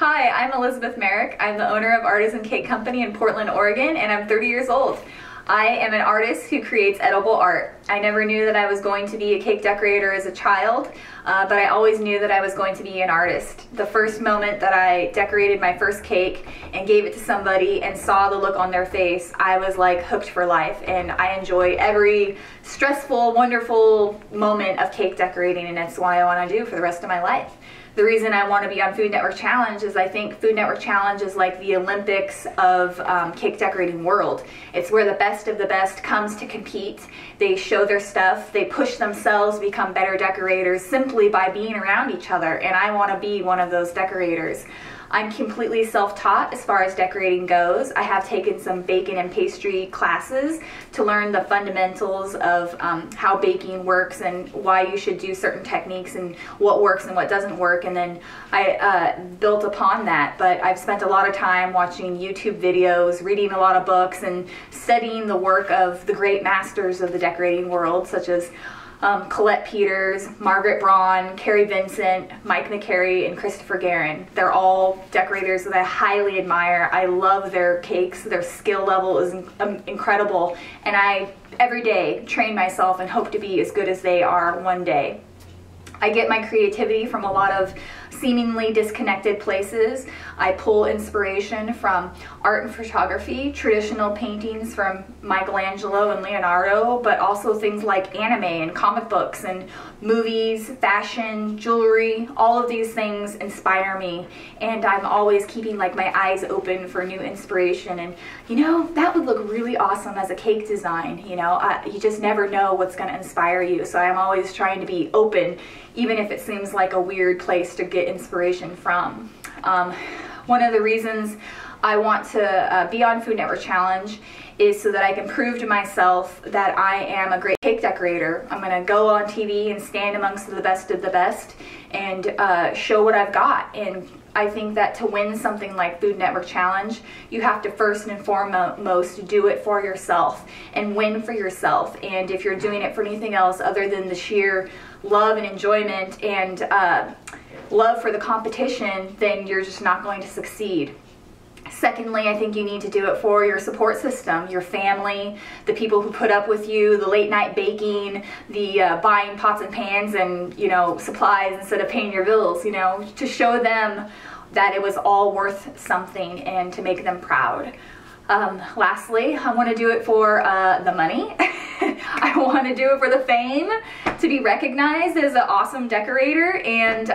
Hi, I'm Elizabeth Marek. I'm the owner of Artisan Cake Company in Portland, Oregon, and I'm 30 years old. I am an artist who creates edible art. I never knew that I was going to be a cake decorator as a child, but I always knew that I was going to be an artist. The first moment that I decorated my first cake and gave it to somebody and saw the look on their face, I was like hooked for life, and I enjoy every stressful, wonderful moment of cake decorating, and that's what I want to do for the rest of my life. The reason I want to be on Food Network Challenge is I think Food Network Challenge is like the Olympics of cake decorating world. It's where the best of the best comes to compete. They show their stuff, they push themselves, become better decorators simply by being around each other, and I want to be one of those decorators. I'm completely self-taught as far as decorating goes. I have taken some baking and pastry classes to learn the fundamentals of how baking works and why you should do certain techniques and what works and what doesn't work, and then I built upon that. But I've spent a lot of time watching YouTube videos, reading a lot of books, and studying the work of the great masters of the decorating world, such as Colette Peters, Margaret Braun, Carrie Vincent, Mike McCary, and Christopher Guerin. They're all decorators that I highly admire. I love their cakes. Their skill level is incredible, and I every day train myself and hope to be as good as they are one day. I get my creativity from a lot of seemingly disconnected places. I pull inspiration from art and photography, traditional paintings from Michelangelo and Leonardo, but also things like anime and comic books and movies, fashion, jewelry. All of these things inspire me, and I'm always keeping like my eyes open for new inspiration. And you know, that would look really awesome as a cake design. You know, you just never know what's going to inspire you, so I'm always trying to be open, even if it seems like a weird place to get inspiration from. One of the reasons I want to be on Food Network Challenge is so that I can prove to myself that I am a great cake decorator. I'm going to go on TV and stand amongst the best of the best and show what I've got. And I think that to win something like Food Network Challenge, you have to first and foremost do it for yourself and win for yourself. And if you're doing it for anything else other than the sheer love and enjoyment and love for the competition, then you're just not going to succeed. Secondly, I think you need to do it for your support system, your family, the people who put up with you, the late night baking, the buying pots and pans and, you know, supplies instead of paying your bills, you know, to show them that it was all worth something and to make them proud. Lastly, I want to do it for the money. I want to do it for the fame, to be recognized as an awesome decorator, and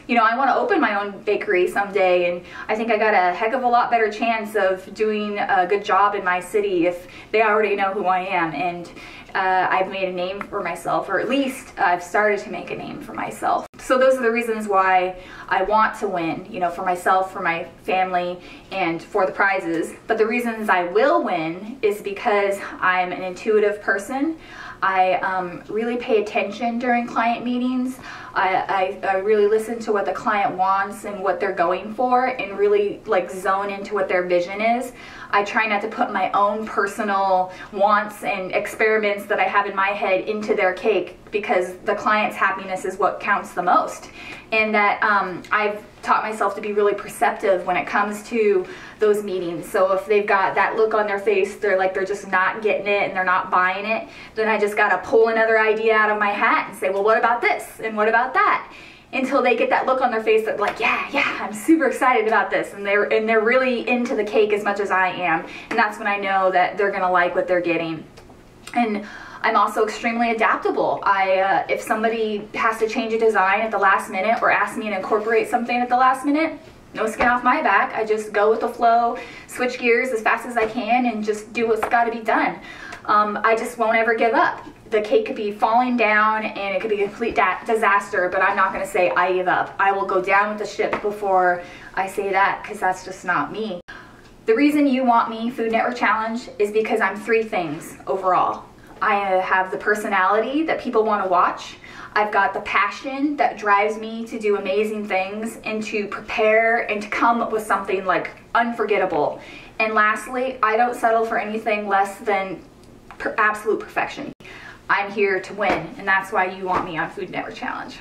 you know, I want to open my own bakery someday, and I think I got a heck of a lot better chance of doing a good job in my city if they already know who I am, and I've made a name for myself, or at least I've started to make a name for myself. So those are the reasons why I want to win, you know, for myself, for my family, and for the prizes. But the reasons I will win is because I'm an intuitive person. I really pay attention during client meetings. I really listen to what the client wants and what they're going for, and really like zone into what their vision is. I try not to put my own personal wants and experiments that I have in my head into their cake, because the client's happiness is what counts the most. And that I've taught myself to be really perceptive when it comes to those meetings. So if they've got that look on their face, they're just not getting it and they're not buying it, then I just gotta pull another idea out of my hat and say, well, what about this and what about that? Until they get that look on their face that like, yeah, I'm super excited about this, and they're really into the cake as much as I am, and that's when I know that they're gonna like what they're getting. And I'm also extremely adaptable. If somebody has to change a design at the last minute or ask me to incorporate something at the last minute, no skin off my back. I just go with the flow, switch gears as fast as I can, and just do what's got to be done. I just won't ever give up. The cake could be falling down and it could be a complete disaster, but I'm not going to say I give up. I will go down with the ship before I say that, because that's just not me. The reason you want me, Food Network Challenge, is because I'm three things overall. I have the personality that people want to watch. I've got the passion that drives me to do amazing things and to prepare and to come up with something like unforgettable. And lastly, I don't settle for anything less than absolute perfection. I'm here to win, and that's why you want me on Food Network Challenge.